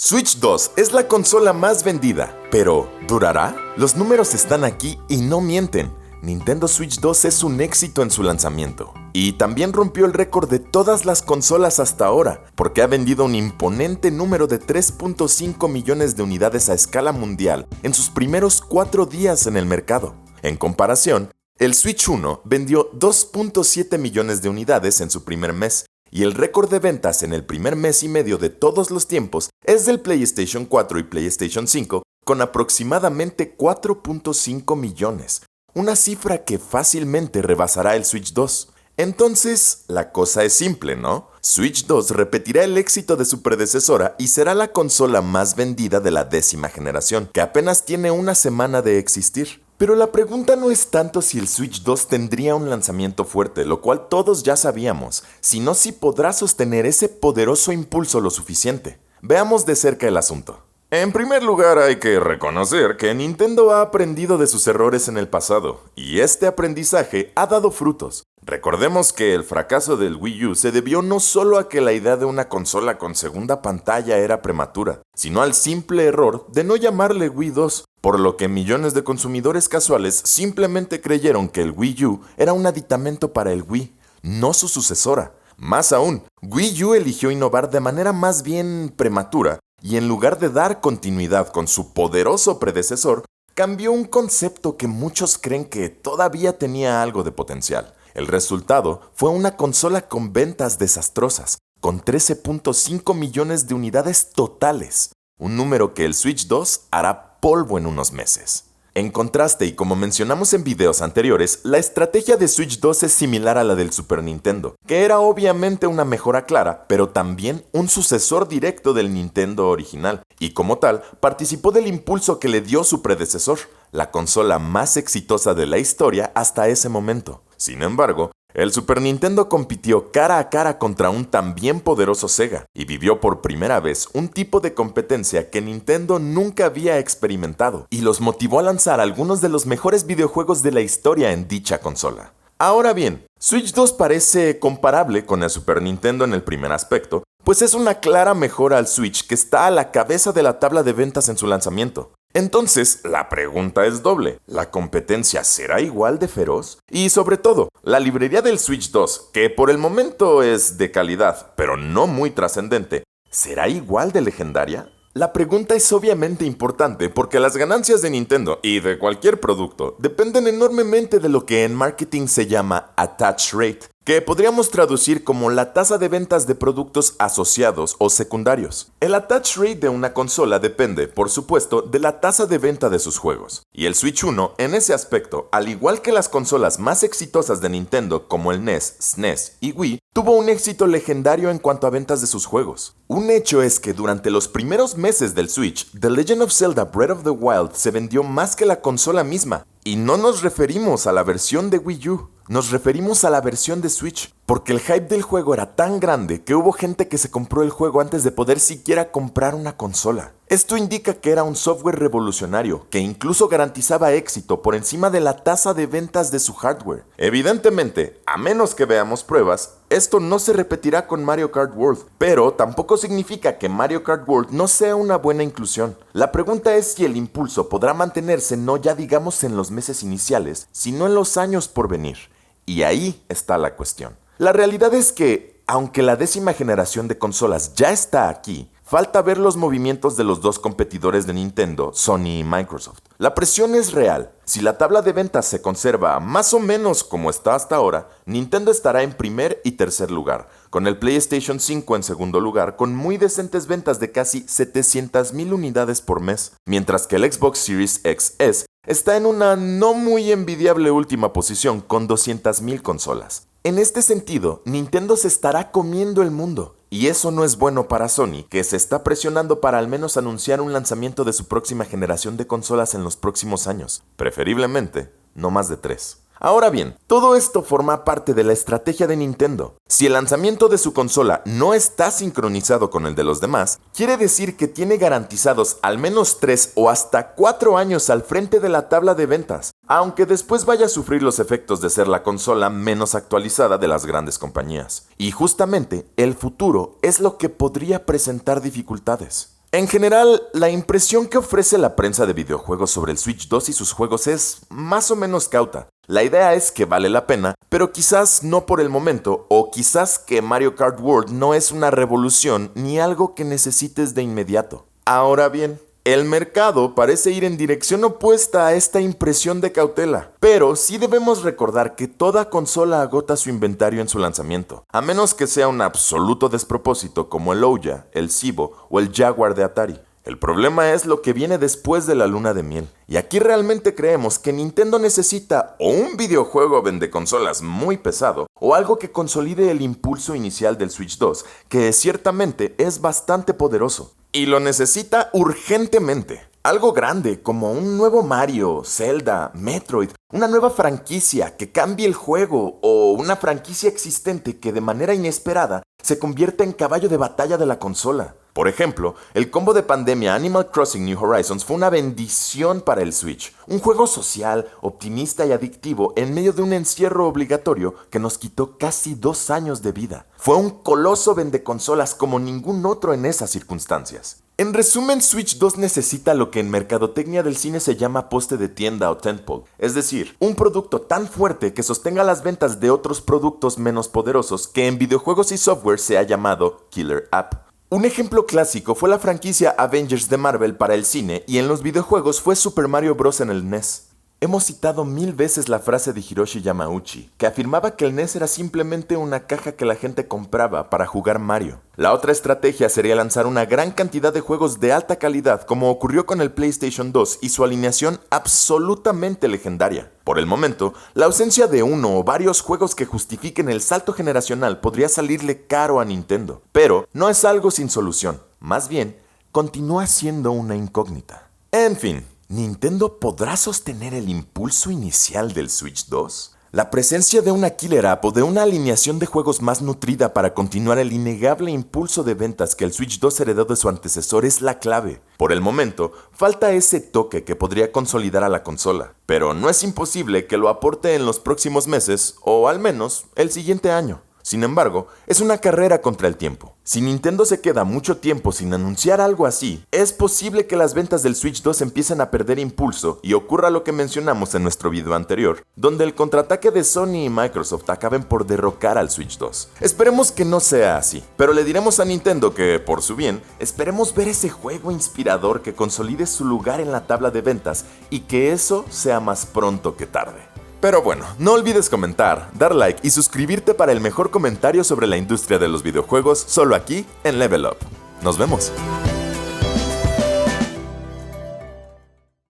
Switch 2 es la consola más vendida, pero ¿durará? Los números están aquí y no mienten. Nintendo Switch 2 es un éxito en su lanzamiento. Y también rompió el récord de todas las consolas hasta ahora, porque ha vendido un imponente número de 3.5 millones de unidades a escala mundial en sus primeros 4 días en el mercado. En comparación, el Switch 1 vendió 2.7 millones de unidades en su primer mes, y el récord de ventas en el primer mes y medio de todos los tiempos es del PlayStation 4 y PlayStation 5, con aproximadamente 4.5 millones, una cifra que fácilmente rebasará el Switch 2. Entonces, la cosa es simple, ¿no? Switch 2 repetirá el éxito de su predecesora y será la consola más vendida de la 10ª generación, que apenas tiene una semana de existir. Pero la pregunta no es tanto si el Switch 2 tendría un lanzamiento fuerte, lo cual todos ya sabíamos, sino si podrá sostener ese poderoso impulso lo suficiente. Veamos de cerca el asunto. En primer lugar, hay que reconocer que Nintendo ha aprendido de sus errores en el pasado, y este aprendizaje ha dado frutos. Recordemos que el fracaso del Wii U se debió no solo a que la idea de una consola con segunda pantalla era prematura, sino al simple error de no llamarle Wii 2, por lo que millones de consumidores casuales simplemente creyeron que el Wii U era un aditamento para el Wii, no su sucesora. Más aún, Wii U eligió innovar de manera más bien prematura, y en lugar de dar continuidad con su poderoso predecesor, cambió un concepto que muchos creen que todavía tenía algo de potencial. El resultado fue una consola con ventas desastrosas, con 13.5 millones de unidades totales, un número que el Switch 2 hará polvo en unos meses. En contraste, y como mencionamos en videos anteriores, la estrategia de Switch 2 es similar a la del Super Nintendo, que era obviamente una mejora clara, pero también un sucesor directo del Nintendo original, y como tal, participó del impulso que le dio su predecesor, la consola más exitosa de la historia hasta ese momento. Sin embargo, el Super Nintendo compitió cara a cara contra un también poderoso Sega y vivió por primera vez un tipo de competencia que Nintendo nunca había experimentado y los motivó a lanzar algunos de los mejores videojuegos de la historia en dicha consola. Ahora bien, Switch 2 parece comparable con el Super Nintendo en el primer aspecto, pues es una clara mejora al Switch que está a la cabeza de la tabla de ventas en su lanzamiento. Entonces, la pregunta es doble. ¿La competencia será igual de feroz? Y sobre todo, la librería del Switch 2, que por el momento es de calidad, pero no muy trascendente, ¿será igual de legendaria? La pregunta es obviamente importante porque las ganancias de Nintendo y de cualquier producto dependen enormemente de lo que en marketing se llama attach rate, que podríamos traducir como la tasa de ventas de productos asociados o secundarios. El attach rate de una consola depende, por supuesto, de la tasa de venta de sus juegos. Y el Switch 1, en ese aspecto, al igual que las consolas más exitosas de Nintendo como el NES, SNES y Wii, tuvo un éxito legendario en cuanto a ventas de sus juegos. Un hecho es que durante los primeros meses del Switch, The Legend of Zelda Breath of the Wild se vendió más que la consola misma. Y no nos referimos a la versión de Wii U, nos referimos a la versión de Switch, porque el hype del juego era tan grande que hubo gente que se compró el juego antes de poder siquiera comprar una consola. Esto indica que era un software revolucionario, que incluso garantizaba éxito por encima de la tasa de ventas de su hardware. Evidentemente, a menos que veamos pruebas, esto no se repetirá con Mario Kart World, pero tampoco significa que Mario Kart World no sea una buena inclusión. La pregunta es si el impulso podrá mantenerse no ya digamos en los meses iniciales, sino en los años por venir. Y ahí está la cuestión. La realidad es que, aunque la 10ª generación de consolas ya está aquí, falta ver los movimientos de los dos competidores de Nintendo, Sony y Microsoft. La presión es real. Si la tabla de ventas se conserva más o menos como está hasta ahora, Nintendo estará en primer y tercer lugar, con el PlayStation 5 en segundo lugar, con muy decentes ventas de casi 700,000 unidades por mes, mientras que el Xbox Series XS está en una no muy envidiable última posición con 200,000 consolas. En este sentido, Nintendo se estará comiendo el mundo. Y eso no es bueno para Sony, que se está presionando para al menos anunciar un lanzamiento de su próxima generación de consolas en los próximos años. Preferiblemente, no más de 3. Ahora bien, todo esto forma parte de la estrategia de Nintendo. Si el lanzamiento de su consola no está sincronizado con el de los demás, quiere decir que tiene garantizados al menos 3 o hasta 4 años al frente de la tabla de ventas, aunque después vaya a sufrir los efectos de ser la consola menos actualizada de las grandes compañías. Y justamente, el futuro es lo que podría presentar dificultades. En general, la impresión que ofrece la prensa de videojuegos sobre el Switch 2 y sus juegos es más o menos cauta. La idea es que vale la pena, pero quizás no por el momento, o quizás que Mario Kart World no es una revolución ni algo que necesites de inmediato. Ahora bien, el mercado parece ir en dirección opuesta a esta impresión de cautela, pero sí debemos recordar que toda consola agota su inventario en su lanzamiento, a menos que sea un absoluto despropósito como el Ouya, el Cibo o el Jaguar de Atari. El problema es lo que viene después de la luna de miel, y aquí realmente creemos que Nintendo necesita o un videojuego vendeconsolas muy pesado, o algo que consolide el impulso inicial del Switch 2, que ciertamente es bastante poderoso. Y lo necesita urgentemente. Algo grande, como un nuevo Mario, Zelda, Metroid, una nueva franquicia que cambie el juego o una franquicia existente que de manera inesperada se convierta en caballo de batalla de la consola. Por ejemplo, el combo de pandemia Animal Crossing New Horizons fue una bendición para el Switch. Un juego social, optimista y adictivo en medio de un encierro obligatorio que nos quitó casi 2 años de vida. Fue un coloso vendeconsolas como ningún otro en esas circunstancias. En resumen, Switch 2 necesita lo que en mercadotecnia del cine se llama poste de tienda o tentpole, es decir, un producto tan fuerte que sostenga las ventas de otros productos menos poderosos que en videojuegos y software se ha llamado Killer App. Un ejemplo clásico fue la franquicia Avengers de Marvel para el cine y en los videojuegos fue Super Mario Bros. En el NES. Hemos citado 1000 veces la frase de Hiroshi Yamauchi, que afirmaba que el NES era simplemente una caja que la gente compraba para jugar Mario. La otra estrategia sería lanzar una gran cantidad de juegos de alta calidad, como ocurrió con el PlayStation 2 y su alineación absolutamente legendaria. Por el momento, la ausencia de uno o varios juegos que justifiquen el salto generacional podría salirle caro a Nintendo, pero no es algo sin solución. Más bien, continúa siendo una incógnita. En fin, ¿Nintendo podrá sostener el impulso inicial del Switch 2? La presencia de una Killer App o de una alineación de juegos más nutrida para continuar el innegable impulso de ventas que el Switch 2 heredó de su antecesor es la clave. Por el momento, falta ese toque que podría consolidar a la consola, pero no es imposible que lo aporte en los próximos meses o al menos el siguiente año. Sin embargo, es una carrera contra el tiempo. Si Nintendo se queda mucho tiempo sin anunciar algo así, es posible que las ventas del Switch 2 empiecen a perder impulso y ocurra lo que mencionamos en nuestro video anterior, donde el contraataque de Sony y Microsoft acaben por derrocar al Switch 2. Esperemos que no sea así, pero le diremos a Nintendo que, por su bien, esperemos ver ese juego inspirador que consolide su lugar en la tabla de ventas y que eso sea más pronto que tarde. Pero bueno, no olvides comentar, dar like y suscribirte para el mejor comentario sobre la industria de los videojuegos solo aquí en Level Up. ¡Nos vemos!